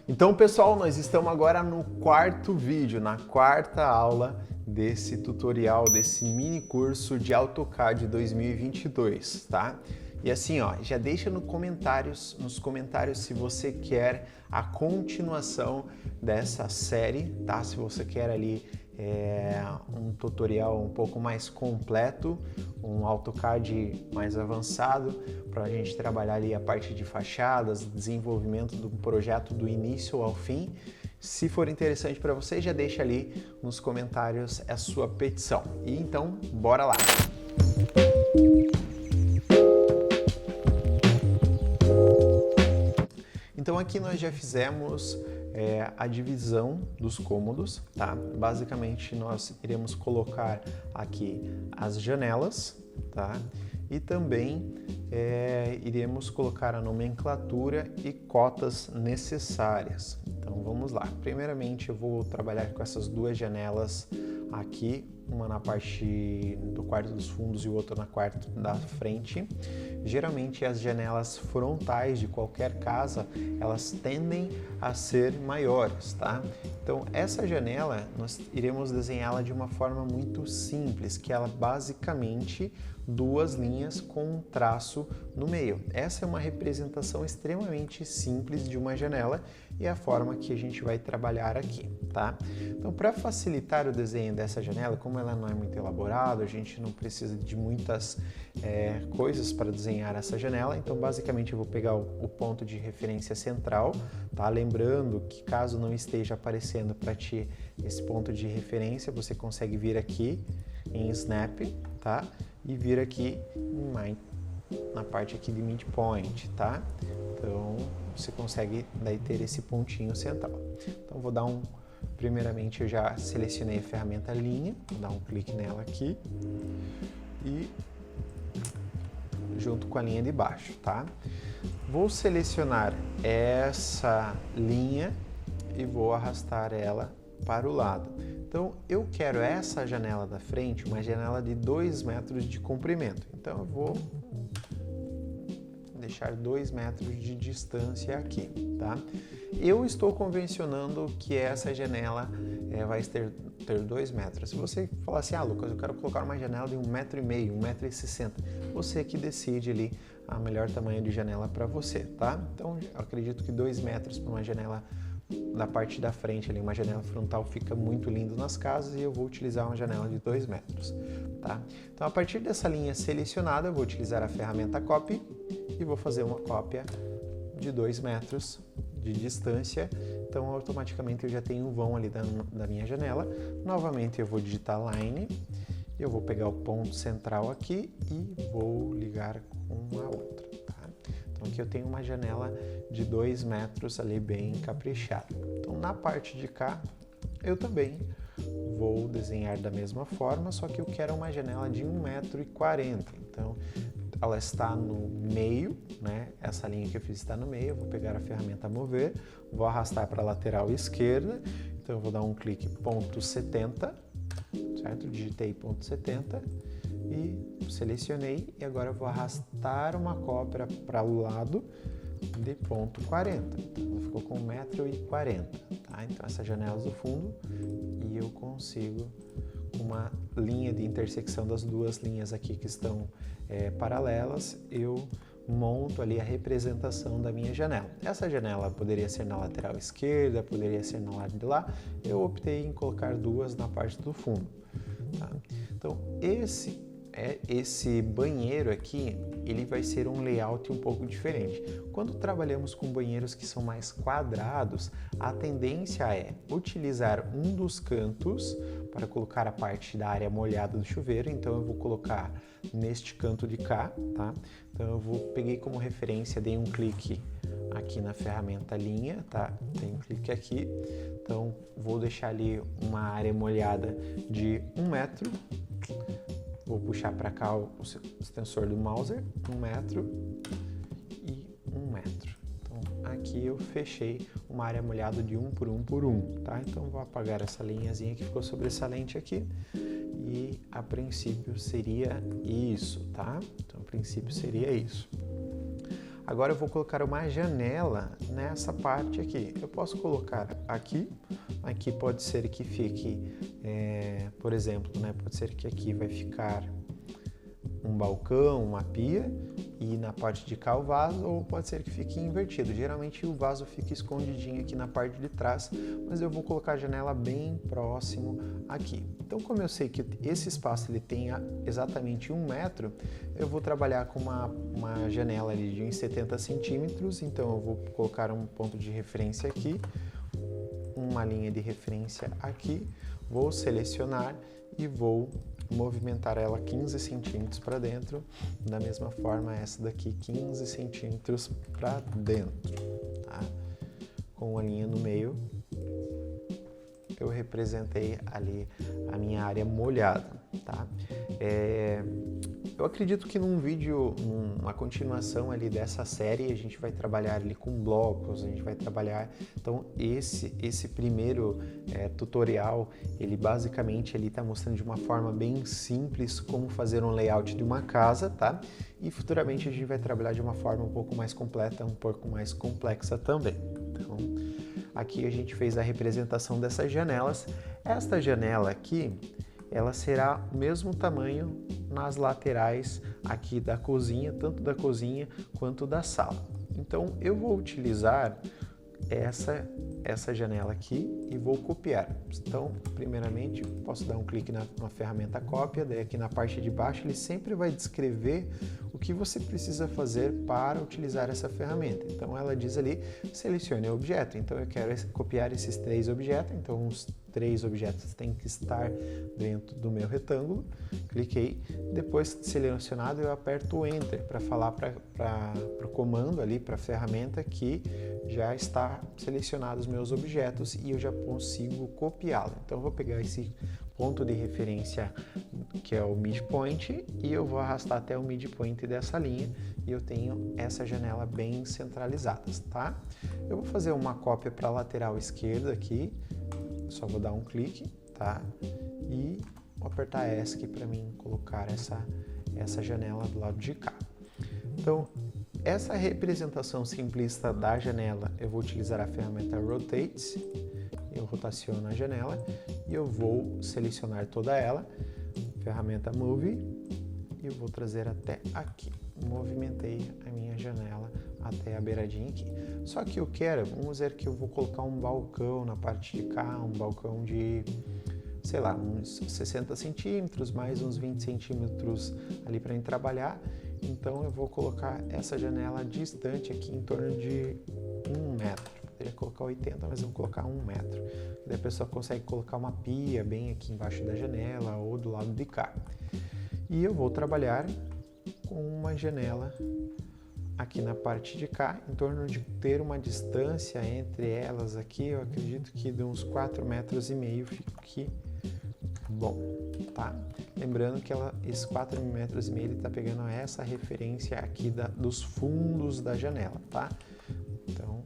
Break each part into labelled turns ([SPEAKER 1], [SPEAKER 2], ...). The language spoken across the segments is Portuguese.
[SPEAKER 1] Então, pessoal, nós estamos agora no quarto vídeo, na quarta aula desse tutorial, desse mini curso de AutoCAD 2022, tá? E assim, ó, já deixa nos comentários se você quer a continuação dessa série, tá? Se você quer ali um tutorial um pouco mais completo, um AutoCAD mais avançado, para a gente trabalhar ali a parte de fachadas, desenvolvimento do projeto do início ao fim. Se for interessante para você, já deixa ali nos comentários a sua petição. E então, bora lá! Então aqui nós já fizemos a divisão dos cômodos, tá? Basicamente nós iremos colocar aqui as janelas, tá? E também iremos colocar a nomenclatura e cotas necessárias. Então vamos lá. Primeiramente eu vou trabalhar com essas duas janelas aqui, uma na parte do quarto dos fundos e o outro na quarto da frente. Geralmente as janelas frontais de qualquer casa, elas tendem a ser maiores, tá? Então essa janela, nós iremos desenhá-la de uma forma muito simples, que ela basicamente duas linhas com um traço no meio. Essa é uma representação extremamente simples de uma janela e é a forma que a gente vai trabalhar aqui, tá? Então, para facilitar o desenho dessa janela, como ela não é muito elaborada, a gente não precisa de muitas coisas para desenhar essa janela, então basicamente eu vou pegar o ponto de referência central, tá? Lembrando que caso não esteja aparecendo para ti esse ponto de referência, você consegue vir aqui em Snap, tá? E vir aqui na parte aqui de midpoint, tá? Então você consegue daí ter esse pontinho central. Então vou dar primeiramente eu já selecionei a ferramenta linha, vou dar um clique nela aqui e junto com a linha de baixo, tá? Vou selecionar essa linha e vou arrastar ela para o lado. Então, eu quero essa janela da frente, uma janela de 2 metros de comprimento. Então, eu vou deixar 2 metros de distância aqui, tá? Eu estou convencionando que essa janela vai ter 2 metros. Se você falar assim, Lucas, eu quero colocar uma janela de 1,5 m, 1,60 m, você que decide ali o melhor tamanho de janela para você, tá? Então, eu acredito que 2 metros para uma janela na parte da frente ali, uma janela frontal fica muito lindo nas casas e eu vou utilizar uma janela de 2 metros, tá? Então, a partir dessa linha selecionada, eu vou utilizar a ferramenta Copy e vou fazer uma cópia de 2 metros de distância. Então, automaticamente eu já tenho um vão ali da minha janela. Novamente, eu vou digitar Line, eu vou pegar o ponto central aqui e vou ligar com a outra. Então aqui eu tenho uma janela de 2 metros ali bem caprichada. Então na parte de cá eu também vou desenhar da mesma forma, só que eu quero uma janela de 1,40 m. Então ela está no meio, né? Essa linha que eu fiz está no meio, eu vou pegar a ferramenta Mover, vou arrastar para a lateral esquerda, então eu vou dar um clique ponto 70, certo? Digitei ponto 70 e selecionei e agora eu vou arrastar uma cópia para o lado de ponto 40. Então ela ficou com 1,40 m, tá? Então essas janelas do fundo e eu consigo uma linha de intersecção das duas linhas aqui que estão paralelas, eu monto ali a representação da minha janela. Essa janela poderia ser na lateral esquerda, poderia ser no lado de lá, eu optei em colocar duas na parte do fundo, tá? Então esse banheiro aqui, ele vai ser um layout um pouco diferente. Quando trabalhamos com banheiros que são mais quadrados, a tendência é utilizar um dos cantos para colocar a parte da área molhada do chuveiro. Então eu vou colocar neste canto de cá, tá? Então eu peguei como referência, dei um clique aqui na ferramenta linha, tá? Tem um clique aqui. Então vou deixar ali uma área molhada de 1 metro. Vou puxar para cá o extensor do Mauser, 1 metro e 1 metro. Então aqui eu fechei uma área molhada de 1 por 1 por 1, tá? Então vou apagar essa linhazinha que ficou sobressalente aqui e a princípio seria isso, tá? Então a princípio seria isso. Agora eu vou colocar uma janela nessa parte aqui. Eu posso colocar aqui pode ser que fique, por exemplo, né, pode ser que aqui vai ficar um balcão, uma pia, e na parte de cá o vaso, ou pode ser que fique invertido. Geralmente o vaso fica escondidinho aqui na parte de trás, mas eu vou colocar a janela bem próximo aqui. Então, como eu sei que esse espaço ele tem exatamente 1 metro, eu vou trabalhar com uma janela ali de uns 70 centímetros, então eu vou colocar um ponto de referência aqui, uma linha de referência aqui, vou selecionar e vou movimentar ela 15 centímetros para dentro, da mesma forma essa daqui 15 centímetros para dentro, tá? Com a linha no meio, eu representei ali a minha área molhada, tá? Eu acredito que num vídeo, uma continuação ali dessa série, a gente vai trabalhar ali com blocos, a gente vai trabalhar, então esse primeiro tutorial, ele basicamente ele está mostrando de uma forma bem simples como fazer um layout de uma casa, tá? E futuramente a gente vai trabalhar de uma forma um pouco mais completa, um pouco mais complexa também. Então, aqui a gente fez a representação dessas janelas. Esta janela aqui, ela será o mesmo tamanho nas laterais aqui da cozinha, tanto da cozinha quanto da sala. Então, eu vou utilizar essa janela aqui e vou copiar. Então, primeiramente, posso dar um clique na ferramenta cópia, daí aqui na parte de baixo ele sempre vai descrever o que você precisa fazer para utilizar essa ferramenta. Então, ela diz ali, selecione o objeto. Então, eu quero copiar esses 3 objetos, então os 3 objetos têm que estar dentro do meu retângulo. Cliquei, depois de selecionado eu aperto o Enter para falar para o comando ali, para a ferramenta que já está selecionado os meus objetos e eu já consigo copiá-lo. Então eu vou pegar esse ponto de referência que é o midpoint e eu vou arrastar até o midpoint dessa linha e eu tenho essa janela bem centralizada, tá? Eu vou fazer uma cópia para a lateral esquerda aqui, só vou dar um clique, tá? E vou apertar ESC para mim colocar essa janela do lado de cá. Então, essa representação simplista da janela, eu vou utilizar a ferramenta Rotate, eu rotaciono a janela e eu vou selecionar toda ela, ferramenta Move, e eu vou trazer até aqui. Movimentei a minha janela até a beiradinha aqui. Só que eu quero, vamos dizer que eu vou colocar um balcão na parte de cá, um balcão de, sei lá, uns 60 centímetros, mais uns 20 centímetros ali para mim trabalhar. Então eu vou colocar essa janela distante aqui em torno de 1 metro. Poderia colocar 80, mas eu vou colocar 1 metro. Daí a pessoa consegue colocar uma pia bem aqui embaixo da janela ou do lado de cá. E eu vou trabalhar com uma janela aqui na parte de cá, em torno de ter uma distância entre elas aqui, eu acredito que de uns 4,5 metros fique bom, tá? Lembrando que esses 4,5 metros ele está pegando essa referência aqui dos fundos da janela, tá? Então,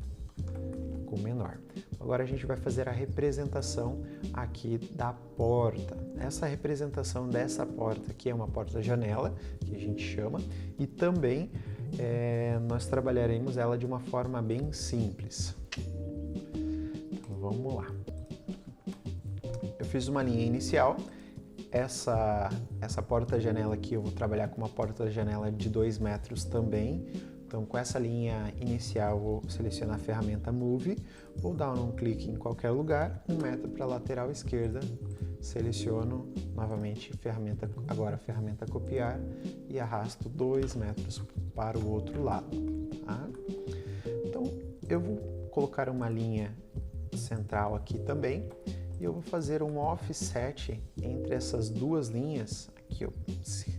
[SPEAKER 1] ficou menor. Agora a gente vai fazer a representação aqui da porta. Essa representação dessa porta aqui é uma porta-janela, que a gente chama, e também nós trabalharemos ela de uma forma bem simples. Então, vamos lá. Eu fiz uma linha inicial. Essa porta-janela aqui eu vou trabalhar com uma porta-janela de 2 metros também. Então, com essa linha inicial, vou selecionar a ferramenta Move, vou dar um clique em qualquer lugar, 1 metro para a lateral esquerda, seleciono novamente agora a ferramenta Copiar e arrasto 2 metros para o outro lado. Tá? Então, eu vou colocar uma linha central aqui também e eu vou fazer um offset entre essas duas linhas. Aqui eu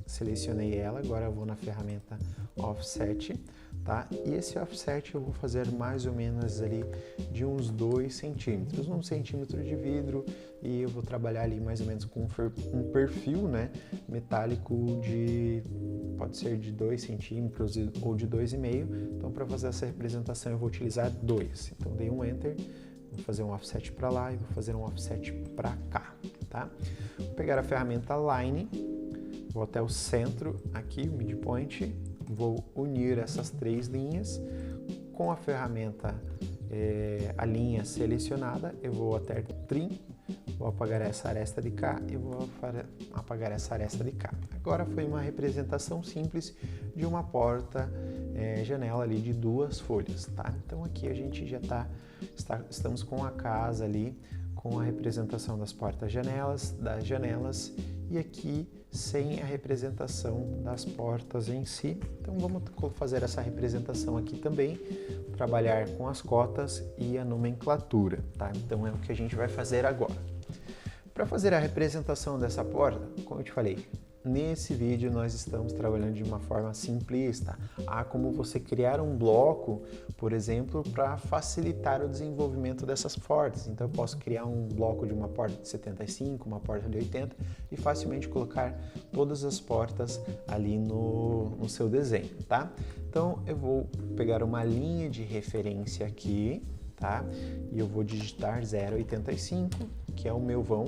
[SPEAKER 1] selecionei ela, agora eu vou na ferramenta Offset, tá? E esse offset eu vou fazer mais ou menos ali de uns 2 centímetros, 1 centímetro de vidro, e eu vou trabalhar ali mais ou menos com um perfil, né, metálico pode ser de 2 centímetros ou de 2,5. Então, para fazer essa representação eu vou utilizar 2. Então, dei um Enter, vou fazer um offset para lá e vou fazer um offset para cá, tá? Vou pegar a ferramenta Line, vou até o centro aqui, o midpoint, vou unir essas 3 linhas com a ferramenta, a linha selecionada, eu vou até trim, vou apagar essa aresta de cá e vou apagar essa aresta de cá. Agora foi uma representação simples de uma porta, janela ali de 2 folhas, tá? Então aqui a gente já estamos com a casa ali, com a representação das portas-janelas, das janelas, e aqui sem a representação das portas em si. Então vamos fazer essa representação aqui também, trabalhar com as cotas e a nomenclatura, tá? Então é o que a gente vai fazer agora. Para fazer a representação dessa porta, como eu te falei, nesse vídeo nós estamos trabalhando de uma forma simplista. Há como você criar um bloco, por exemplo, para facilitar o desenvolvimento dessas portas. Então eu posso criar um bloco de uma porta de 75, uma porta de 80 e facilmente colocar todas as portas ali no seu desenho, tá? Então eu vou pegar uma linha de referência aqui, tá? E eu vou digitar 0,85, que é o meu vão,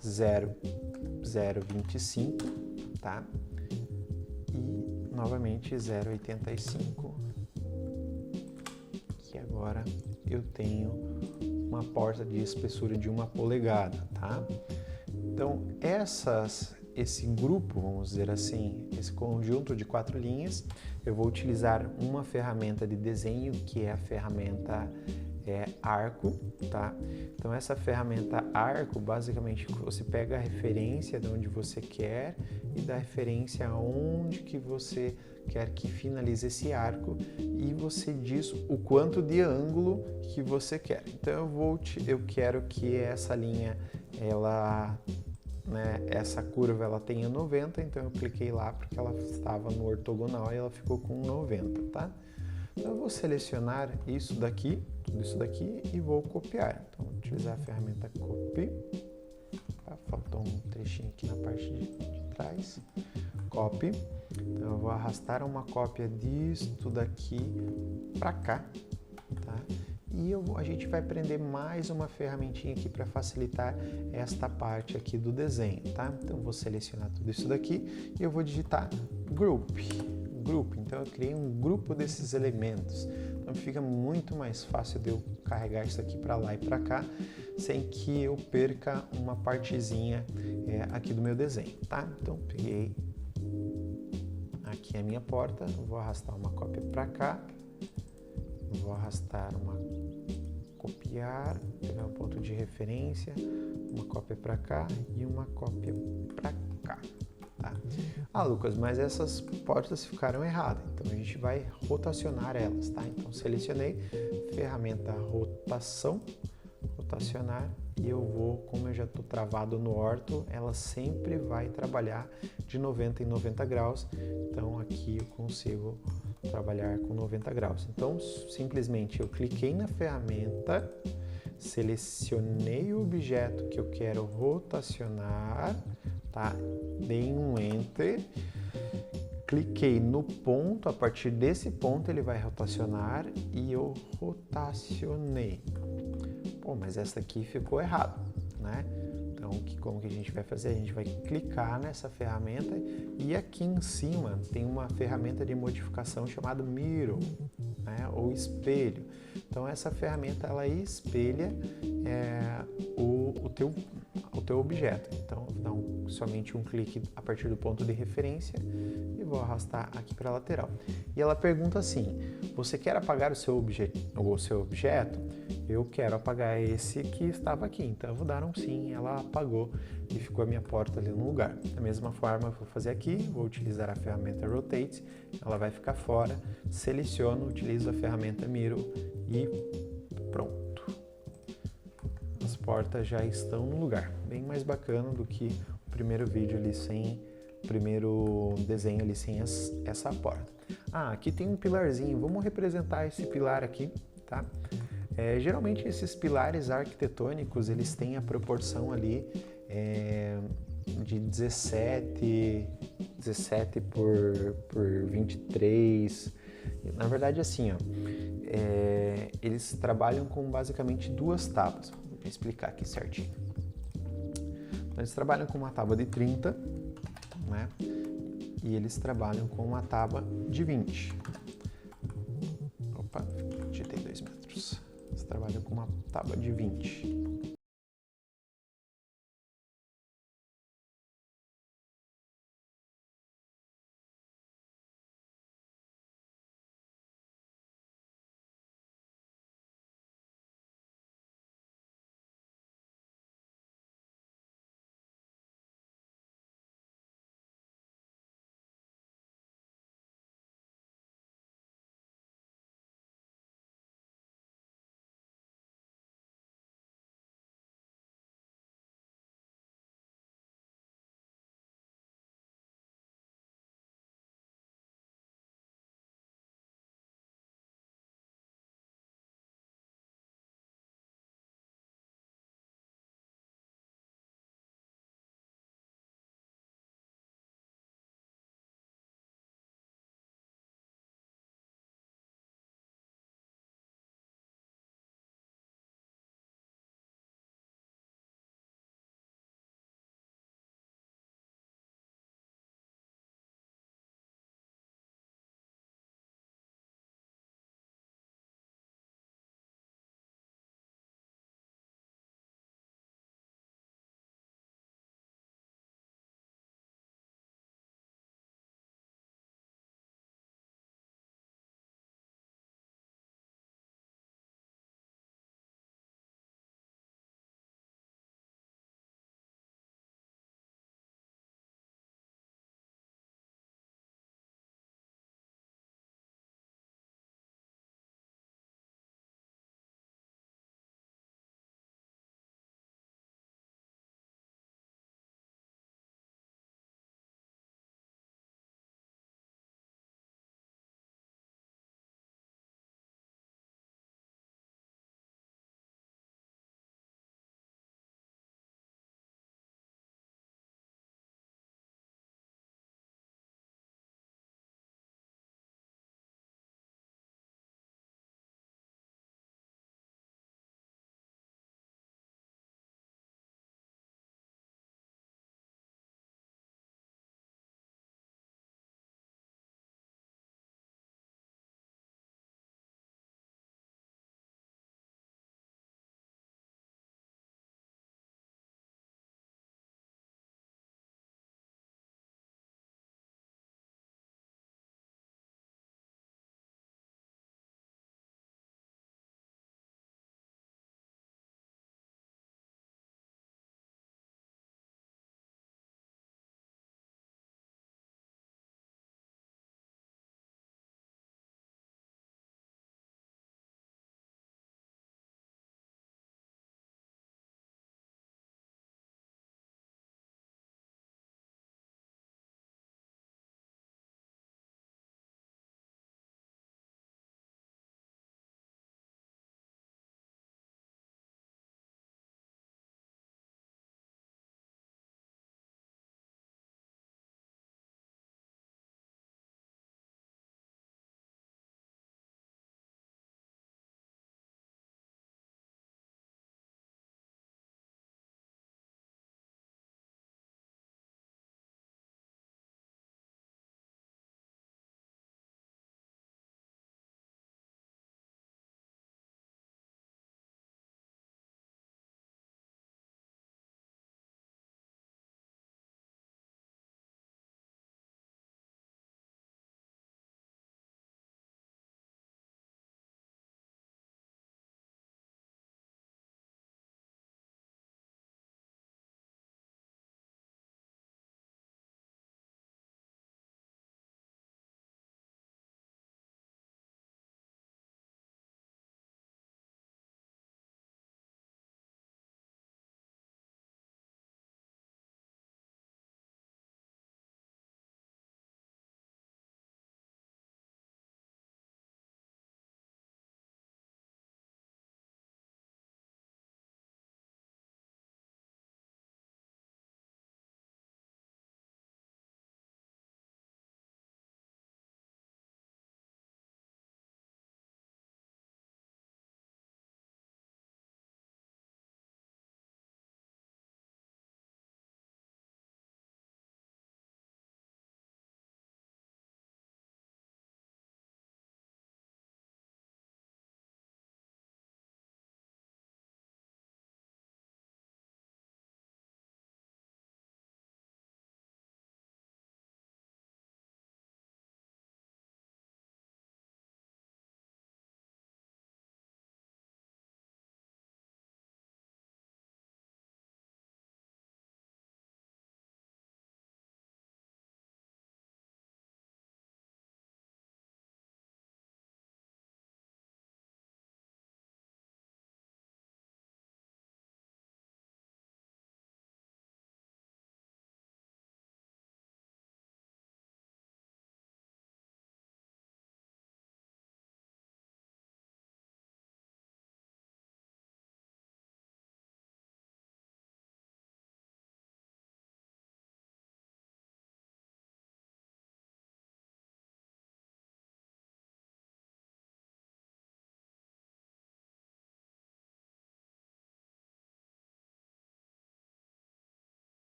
[SPEAKER 1] 0,25, tá? E novamente 0,85, que agora eu tenho uma porta de espessura de 1 polegada, tá? Então esse grupo, vamos dizer assim, esse conjunto de 4 linhas, eu vou utilizar uma ferramenta de desenho, que é a ferramenta arco, tá? Então essa ferramenta arco, basicamente você pega a referência de onde você quer e dá referência aonde que você quer que finalize esse arco e você diz o quanto de ângulo que você quer. Então eu quero que essa linha, essa curva ela tenha 90, então eu cliquei lá porque ela estava no ortogonal e ela ficou com 90, tá? Então eu vou selecionar isso daqui, tudo isso daqui e vou copiar. Então vou utilizar a ferramenta copy. Faltou um trechinho aqui na parte de trás. Copy. Então eu vou arrastar uma cópia disso daqui para cá, tá? E a gente vai prender mais uma ferramentinha aqui para facilitar esta parte aqui do desenho, tá? Então vou selecionar tudo isso daqui e eu vou digitar group. Então eu criei um grupo desses elementos. Então fica muito mais fácil de eu carregar isso aqui para lá e para cá, sem que eu perca uma partezinha aqui do meu desenho, tá? Então peguei aqui a minha porta, vou arrastar uma cópia para cá, vou arrastar copiar, pegar um ponto de referência, uma cópia para cá e uma cópia para cá. Tá? Ah, Lucas, mas essas portas ficaram erradas, então a gente vai rotacionar elas, tá? Então selecionei ferramenta rotação, rotacionar, e eu vou, como eu já estou travado no orto, ela sempre vai trabalhar de 90 em 90 graus, então aqui eu consigo trabalhar com 90 graus. Então simplesmente eu cliquei na ferramenta, selecionei o objeto que eu quero rotacionar, tá? Dei um Enter, cliquei no ponto, a partir desse ponto ele vai rotacionar e eu rotacionei. Pô, mas essa aqui ficou errado, né? Então, como que a gente vai fazer? A gente vai clicar nessa ferramenta e aqui em cima tem uma ferramenta de modificação chamada Mirror, né? Ou espelho. Então, essa ferramenta ela espelha o teu objeto. Então, vou dar somente um clique a partir do ponto de referência e vou arrastar aqui para a lateral. E ela pergunta assim: você quer apagar o seu objeto? Eu quero apagar esse que estava aqui, então eu vou dar um sim, ela apagou e ficou a minha porta ali no lugar. Da mesma forma, eu vou fazer aqui, vou utilizar a ferramenta Rotate, ela vai ficar fora, seleciono, utilizo a ferramenta Mirror e pronto. As portas já estão no lugar, bem mais bacana do que o primeiro vídeo ali o primeiro desenho ali sem essa porta. Ah, aqui tem um pilarzinho, vamos representar esse pilar aqui, tá? Geralmente esses pilares arquitetônicos, eles têm a proporção ali de 17 por 23. Na verdade, assim, ó, eles trabalham com basicamente 2 tábuas. Vou explicar aqui certinho. Então, eles trabalham com uma tábua de 30, né? e eles trabalham com uma tábua de 20. Opa, digitei 2 metros. Eles trabalham com uma tábua de 20.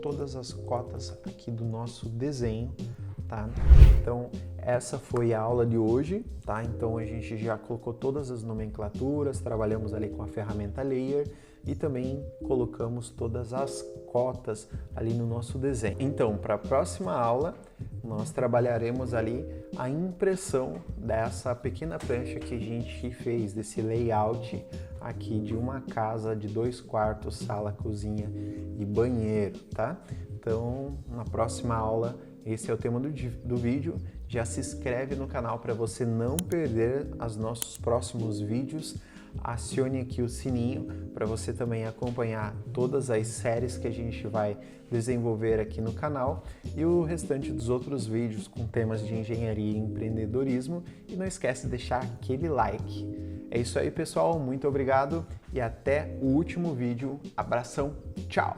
[SPEAKER 1] todas as cotas aqui do nosso desenho, tá? Então, essa foi a aula de hoje, tá? Então, a gente já colocou todas as nomenclaturas, trabalhamos ali com a ferramenta Layer e também colocamos todas as cotas ali no nosso desenho. Então, para a próxima aula, nós trabalharemos ali a impressão dessa pequena prancha que a gente fez, desse layout aqui de uma casa de 2 quartos, sala, cozinha e banheiro, tá? Então, na próxima aula, esse é o tema do vídeo. Já se inscreve no canal para você não perder os nossos próximos vídeos. Acione aqui o sininho para você também acompanhar todas as séries que a gente vai desenvolver aqui no canal e o restante dos outros vídeos com temas de engenharia e empreendedorismo. E não esquece de deixar aquele like. É isso aí, pessoal. Muito obrigado e até o último vídeo. Abração. Tchau!